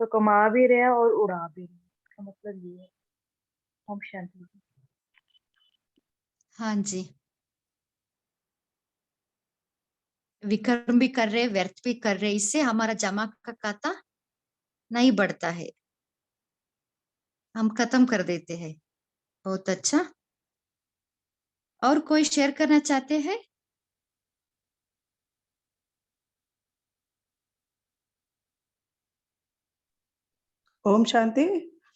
तो कमा भी रहे हैं और उड़ा भी रहे हैं। इसका मतलब ये है। ओम शांति दीदी। हाँ जी, विक्रम भी कर रहे, व्यर्थ भी कर रहे, इससे हमारा जमा का खाता नहीं बढ़ता है, हम खत्म कर देते हैं। बहुत अच्छा। और कोई शेयर करना चाहते हैं? ओम शांति।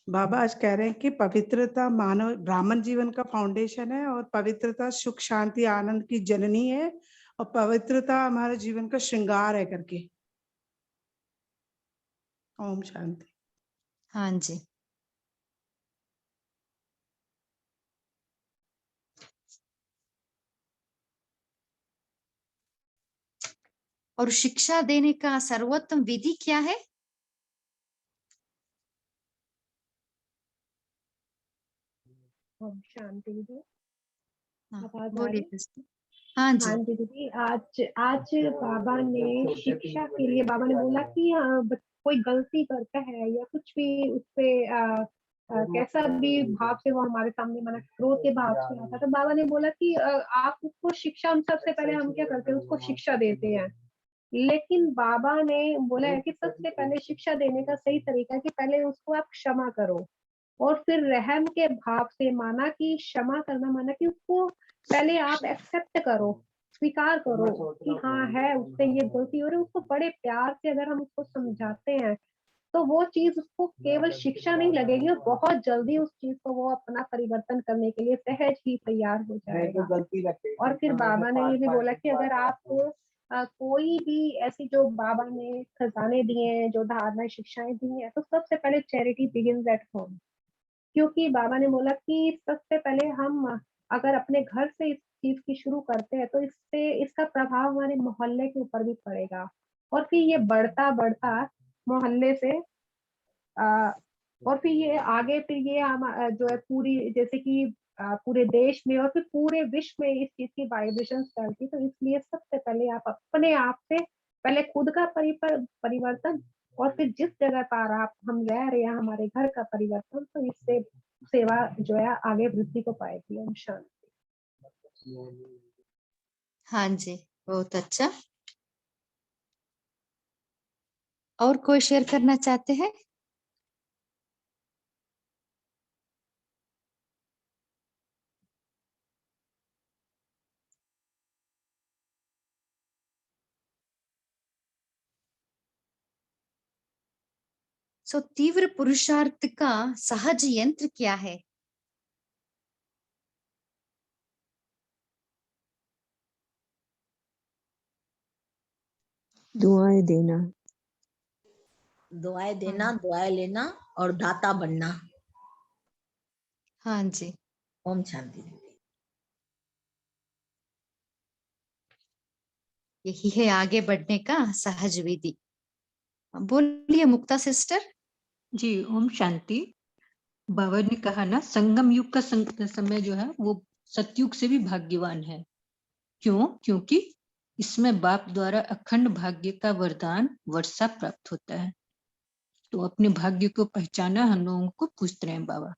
बाबा आज कह रहे हैं कि पवित्रता मानव ब्राह्मण जीवन का फाउंडेशन है, और पवित्रता सुख शांति आनंद की जननी है, और पवित्रता हमारे जीवन का श्रृंगार है करके। ओम शांति। हाँ जी। और शिक्षा देने का सर्वोत्तम विधि क्या है? ओम शांति दीदी। हाँ, आवाज आ बोलिए रही? सिस्टर। हाँ जी। हाँ जी दीदी। आज आज बाबा ने शिक्षा के लिए बाबा ने बोला कि कोई गलती करता है या कुछ भी उससे कैसा भी भाव से वो हमारे सामने माना क्रोध के भाव से आता, तो बाबा ने बोला कि आप उसको शिक्षा, हम सबसे पहले हम क्या करते हैं, उसको शिक्षा देते हैं। लेकिन बाबा ने बोला है कि सबसे पहले शिक्षा देने का सही तरीका है कि पहले उसको आप क्षमा करो, और फिर रहम के भाव से, माना कि क्षमा करना माना कि उसको पहले आप एक्सेप्ट करो, स्वीकार करो कि हाँ है, उससे ये गलती हो रही है। उसको बड़े प्यार से अगर हम उसको समझाते हैं तो वो चीज उसको केवल शिक्षा नहीं लगेगी, और बहुत जल्दी उस चीज को वो अपना परिवर्तन करने के लिए सहज ही तैयार हो जाएगा। और फिर बाबा ने ये भी बोला कि अगर आप कोई भी ऐसी, जो बाबा ने खजाने दिए हैं, जो धारणा शिक्षाएं दी हैं, तो सबसे पहले चैरिटी बिगिंस एट होम। क्योंकि बाबा ने बोला कि सबसे पहले हम अगर अपने घर से इस चीज की शुरू करते हैं तो इससे इसका प्रभाव हमारे मोहल्ले के ऊपर भी पड़ेगा और फिर ये बढ़ता बढ़ता मोहल्ले से और फिर ये आगे फिर ये जो है पूरी जैसे कि पूरे देश में और फिर पूरे विश्व में इस चीज की वाइब्रेशन फैलती, तो इसलिए सबसे पहले आप अपने आप से पहले खुद का परिवर्तन और फिर जिस जगह पर आप हम रह रहे हैं हमारे घर का परिवर्तन, तो इससे सेवा जो है आगे वृद्धि को पाएगी। ओम शांति। हाँ जी, बहुत अच्छा। और कोई शेयर करना चाहते हैं? सो तीव्र पुरुषार्थ का सहज यंत्र क्या है? दुआएं देना। दुआएं देना, दुआएं लेना और दाता बनना। हाँ जी, ओम शांति। यही है आगे बढ़ने का सहज विधि। बोलिए मुक्ता सिस्टर। जी ओम शांति। बाबा ने कहा ना संगम युग का समय जो है वो सतयुग से भी भाग्यवान है। क्यों? क्योंकि इसमें बाप द्वारा अखंड भाग्य का वरदान वर्षा प्राप्त होता है। तो अपने भाग्य को पहचाना हम लोगों को पूछते रहे बाबा।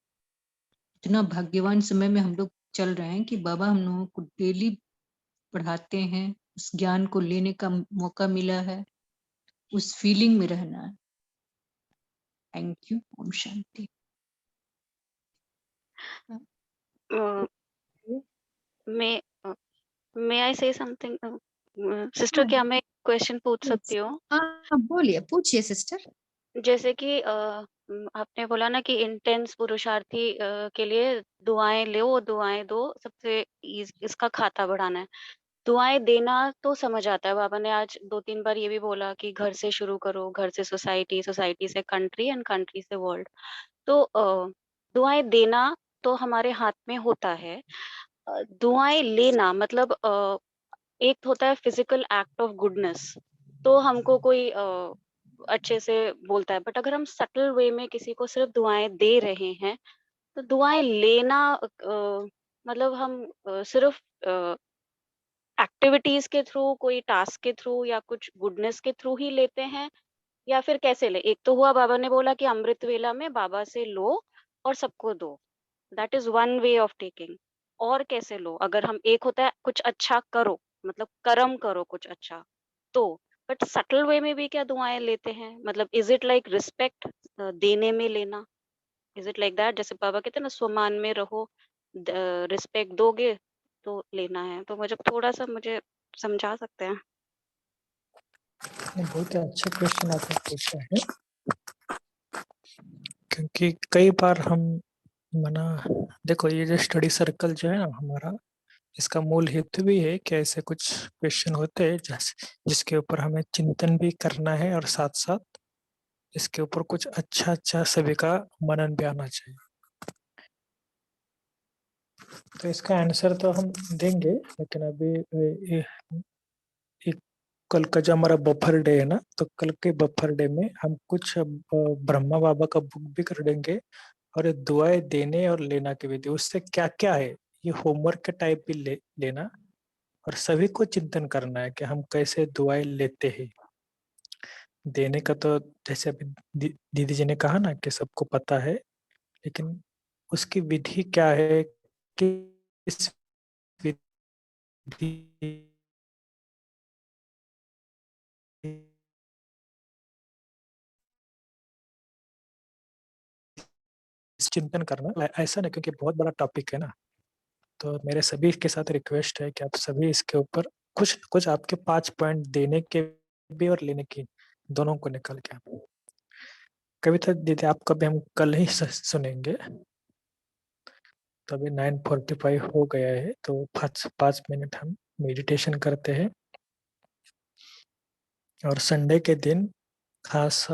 इतना भाग्यवान समय में हम लोग चल रहे हैं कि बाबा हम लोगों को डेली पढ़ाते हैं, उस ज्ञान को लेने का मौका मिला है, उस फीलिंग में रहना है। Thank you. ओम शांति। मे आई से समथिंग सिस्टर? क्या मैं क्वेश्चन पूछ सकती हूँ? हाँ बोलिए, पूछिए सिस्टर। जैसे कि आपने बोला ना कि इंटेंस पुरुषार्थी के लिए दुआएं लो, दुआएं दो, सबसे इसका खाता बढ़ाना है। दुआएं देना तो समझ आता है, बाबा ने आज 2-3 बार ये भी बोला कि घर से शुरू करो, घर से सोसाइटी, सोसाइटी से कंट्री एंड कंट्री से वर्ल्ड। तो दुआएं देना तो हमारे हाथ में होता है। दुआएं लेना मतलब एक होता है फिजिकल एक्ट ऑफ गुडनेस, तो हमको कोई अच्छे से बोलता है। बट अगर हम सटल वे में किसी को सिर्फ दुआएं दे रहे हैं, तो दुआएं लेना मतलब हम सिर्फ एक्टिविटीज के थ्रू, कोई टास्क के थ्रू या कुछ गुडनेस के थ्रू ही लेते हैं, या फिर कैसे ले? एक तो हुआ बाबा ने बोला कि अमृत वेला में बाबा से लो और सबको दो, that is one way of taking. और कैसे लो? अगर हम एक होता है कुछ अच्छा करो, मतलब कर्म करो कुछ अच्छा, तो बट सटल वे में भी क्या दुआएं लेते हैं? मतलब इज इट लाइक रिस्पेक्ट, देने में लेना? Is it like that? जैसे बाबा कहते हैं ना, स्वमान में रहो, रिस्पेक्ट दोगे तो लेना है। तो मुझे थोड़ा सा मुझे समझा सकते हैं? बहुत ही अच्छा क्वेश्चन आपने पूछा है, क्योंकि कई बार हम देखो ये जो स्टडी सर्कल जो है ना हमारा, इसका मूल हेतु भी है कि ऐसे कुछ क्वेश्चन होते हैं जिसके ऊपर हमें चिंतन भी करना है और साथ साथ इसके ऊपर कुछ अच्छा अच्छा सभी का मनन भी आना चाहिए। तो इसका आंसर तो हम देंगे, लेकिन अभी एक कल का जो हमारा बफर डे है ना, तो कल के बफर डे में हम कुछ ब्रह्मा बाबा का बुक भी कर देंगे, और ये दुआएं देने और लेना की विधि उससे क्या क्या है, ये होमवर्क के टाइप भी लेना, और सभी को चिंतन करना है कि हम कैसे दुआएं लेते हैं। देने का तो जैसे अभी दीदी जी ने कहा ना कि सबको पता है, लेकिन उसकी विधि क्या है, किस विधि चिंतन करना ऐसा नहीं, क्योंकि बहुत बड़ा टॉपिक है ना। तो मेरे सभी के साथ रिक्वेस्ट है कि आप सभी इसके ऊपर कुछ कुछ आपके 5 पॉइंट देने के भी और लेने की दोनों को निकल के आप कविता दीदी आपका भी हम कल ही सुनेंगे। तो अभी 9:45 हो गया है, तो 5 मिनट हम मेडिटेशन करते हैं, और संडे के दिन खास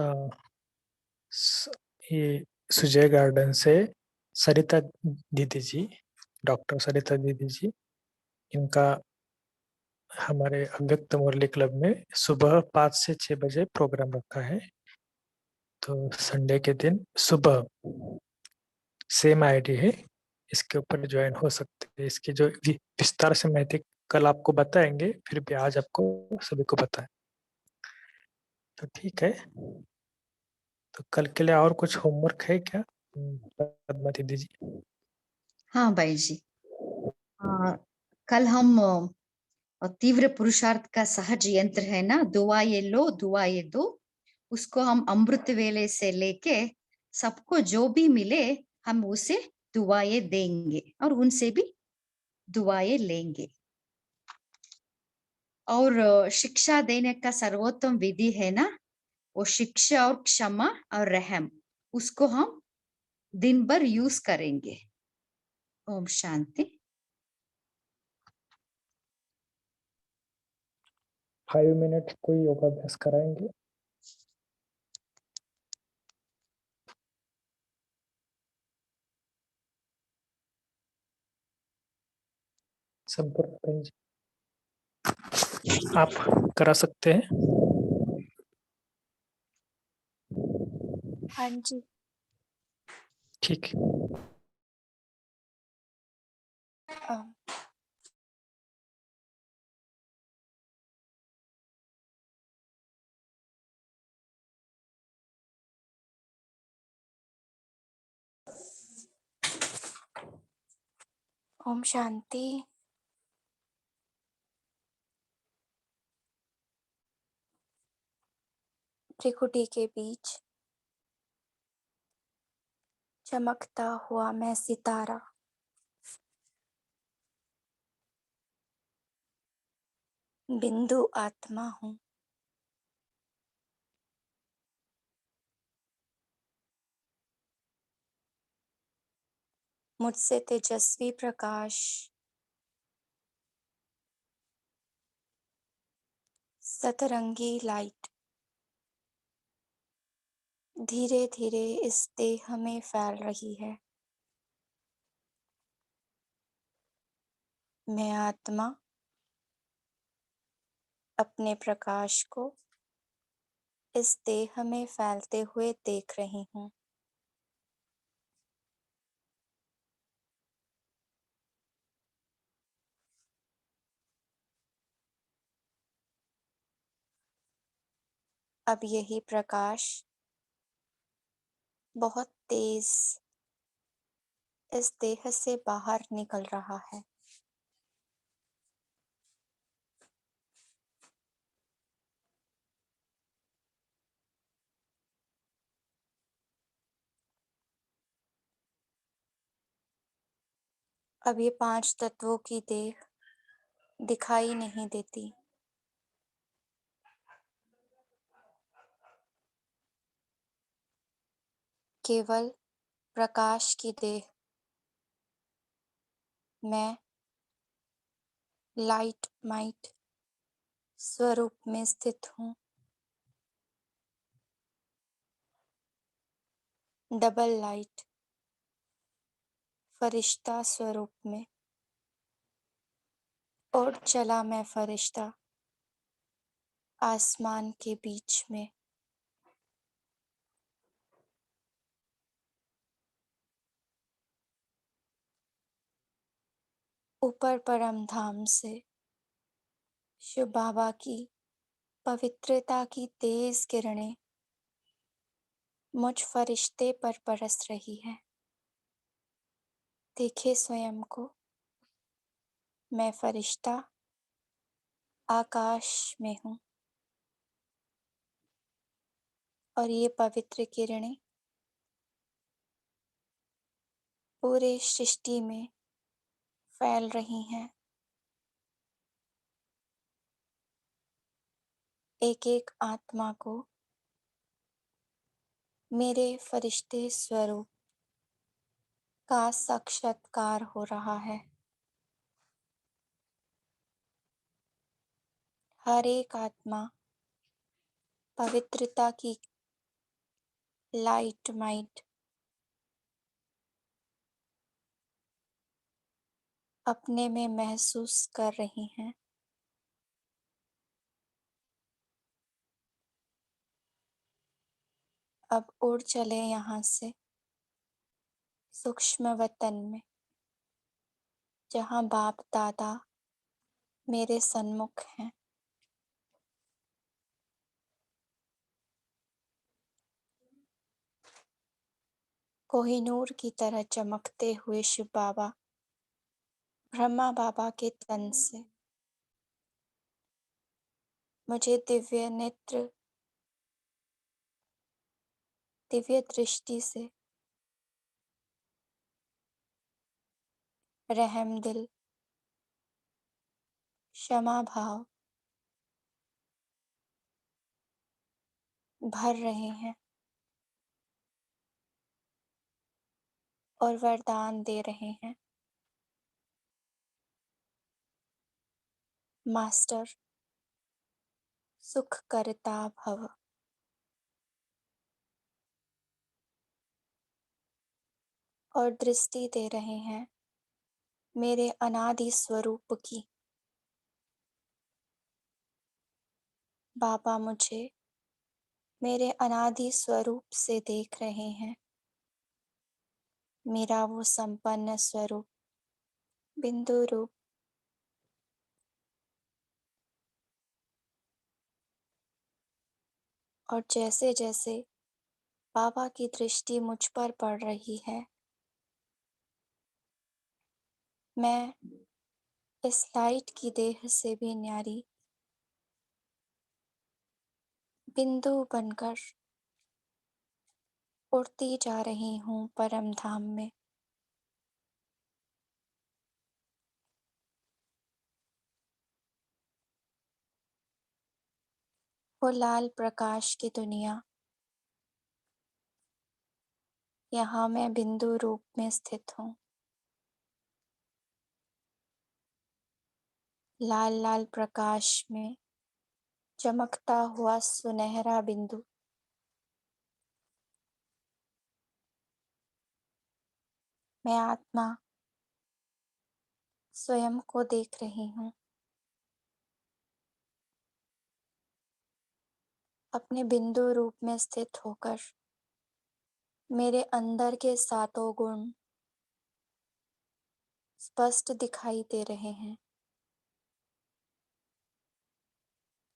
ये सुजय गार्डन से सरिता दीदी जी, डॉक्टर सरिता दीदी जी, इनका हमारे अव्यक्त मुरली क्लब में सुबह 5 से 6 बजे प्रोग्राम रखा है। तो संडे के दिन सुबह सेम आईडी है, इसके ऊपर ज्वाइन हो सकते हैं। इसकी जो विस्तार से महती कल आपको बताएंगे, फिर भी आज आपको सभी को बताएं। तो ठीक है, तो कल के लिए और कुछ होमवर्क है क्या पद्मा दीदी जी? हाँ भाई जी, कल हम तीव्र पुरुषार्थ का सहज यंत्र है ना, दुआ ये लो दुआ ये दो, उसको हम अमृत वेले से लेके सबको जो भी मिले हम उसे दुआएं देंगे और उनसे भी दुआएं लेंगे। और शिक्षा देने का सर्वोत्तम विधि है ना, वो शिक्षा और क्षमा और रहम, उसको हम दिन भर यूज करेंगे। ओम शांति। 5 मिनट कोई योगाभ्यास कराएंगे? संपूर्ण बहन जी, आप करा सकते हैं? हाँ जी। ठीक है। ओम शांति। त्रिकुटी के बीच चमकता हुआ मैं सितारा, बिंदु आत्मा हूँ। मुझसे तेजस्वी प्रकाश सतरंगी लाइट धीरे धीरे इस देह में फैल रही है। मैं आत्मा अपने प्रकाश को इस देह में फैलते हुए देख रही हूँ। अब यही प्रकाश बहुत तेज इस देह से बाहर निकल रहा है। अब ये 5 तत्वों की देह दिखाई नहीं देती। केवल प्रकाश की देह, मैं लाइट माइट स्वरूप में स्थित हूँ। डबल लाइट फरिश्ता स्वरूप में, और चला मैं फरिश्ता आसमान के बीच में। ऊपर परम धाम से शिव बाबा की पवित्रता की तेज किरणें मुझ फरिश्ते पर बरस रही है। देखिए स्वयं को, मैं फरिश्ता आकाश में हूँ और ये पवित्र किरणें पूरे सृष्टि में फैल रही हैं। एक एक आत्मा को मेरे फरिश्ते स्वरूप का साक्षात्कार हो रहा है। हर एक आत्मा पवित्रता की लाइट माइट अपने में महसूस कर रही हैं। अब उड़ चले यहाँ से सूक्ष्म वतन में, जहाँ बाप दादा मेरे सन्मुख हैं। कोहिनूर की तरह चमकते हुए शिव बाबा ब्रह्मा बाबा के तन से मुझे दिव्य नेत्र, दिव्य दृष्टि से रहम दिल, क्षमा भाव भर रहे हैं और वरदान दे रहे हैं। मास्टर सुख करता भव। और दृष्टि दे रहे हैं मेरे अनादि स्वरूप की। बाबा मुझे मेरे अनादि स्वरूप से देख रहे हैं। मेरा वो संपन्न स्वरूप, बिंदु रूप, और जैसे जैसे बाबा की दृष्टि मुझ पर पड़ रही है, मैं इस लाइट की देह से भी न्यारी बिंदु बनकर उड़ती जा रही हूँ परम धाम में। वो लाल प्रकाश की दुनिया, यहाँ मैं बिंदु रूप में स्थित हूँ। लाल लाल प्रकाश में चमकता हुआ सुनहरा बिंदु। मैं आत्मा स्वयं को देख रही हूँ। अपने बिंदु रूप में स्थित होकर मेरे अंदर के सातों गुण स्पष्ट दिखाई दे रहे हैं।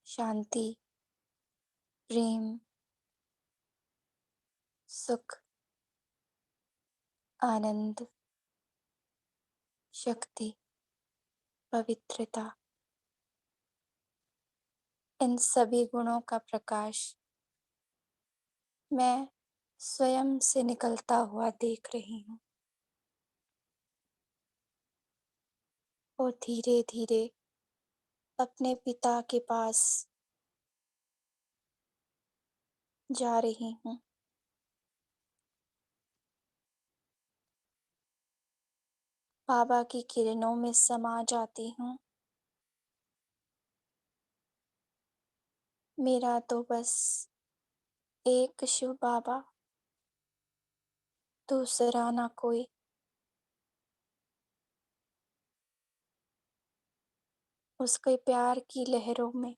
शांति, प्रेम, सुख, आनंद, शक्ति, पवित्रता, इन सभी गुणों का प्रकाश मैं स्वयं से निकलता हुआ देख रही हूँ। और धीरे धीरे अपने पिता के पास जा रही हूँ। बाबा की किरणों में समा जाती हूँ। मेरा तो बस एक शिव बाबा, दूसरा ना कोई। उसके प्यार की लहरों में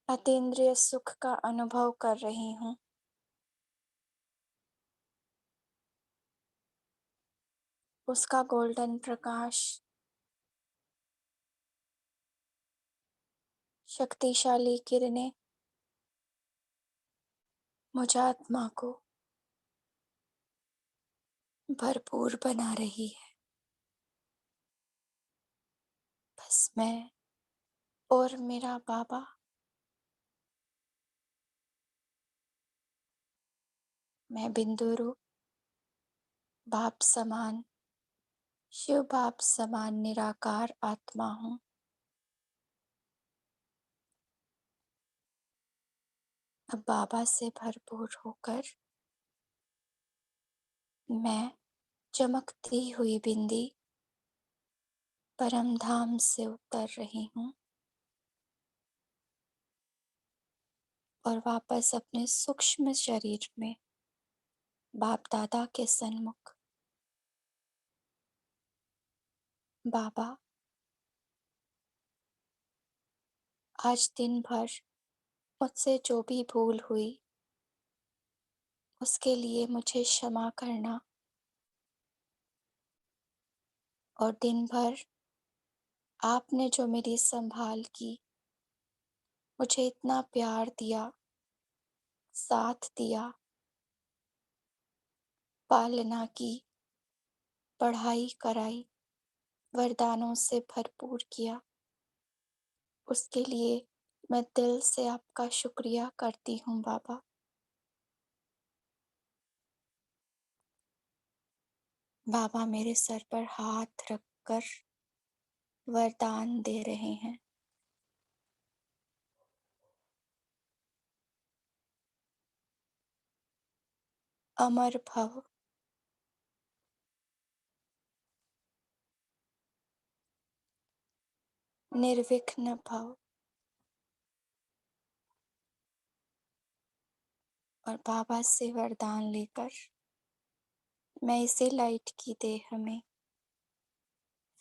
अतीन्द्रिय सुख का अनुभव कर रही हूँ। उसका गोल्डन प्रकाश शक्तिशाली किरणें मुझ आत्मा को भरपूर बना रही है। बस मैं और मेरा बाबा मैं बिंदु रूप बाप समान, शिव बाप समान निराकार आत्मा हूँ। अब बाबा से भरपूर होकर मैं चमकती हुई बिंदी परम धाम से उतर रही हूँ और वापस अपने सूक्ष्म शरीर में बाप दादा के सन्मुख। बाबा, आज दिन भर मुझसे जो भी भूल हुई उसके लिए मुझे क्षमा करना, और दिन भर आपने जो मेरी संभाल की, मुझे इतना प्यार दिया, साथ दिया, पालना की, पढ़ाई कराई, वरदानों से भरपूर किया, उसके लिए मैं दिल से आपका शुक्रिया करती हूँ बाबा। बाबा मेरे सर पर हाथ रखकर वरदान दे रहे हैं। अमर भव, निर्विघ्न भव, और बाबा से वरदान लेकर मैं इसी लाइट की देह में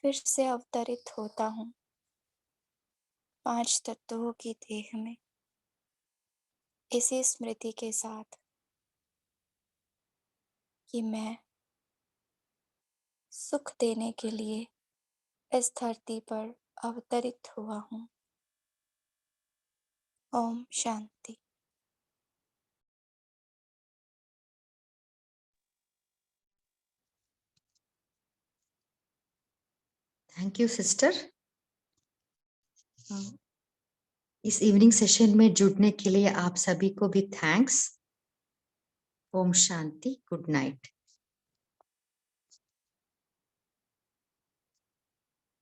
फिर से अवतरित होता हूँ, 5 तत्वों की देह में, इसी स्मृति के साथ कि मैं सुख देने के लिए इस धरती पर अवतरित हुआ हूँ। ओम शांति। Thank you sister. इस इवनिंग सेशन में जुड़ने के लिए आप सभी को भी थैंक्स। ओम शांति, गुड नाइट।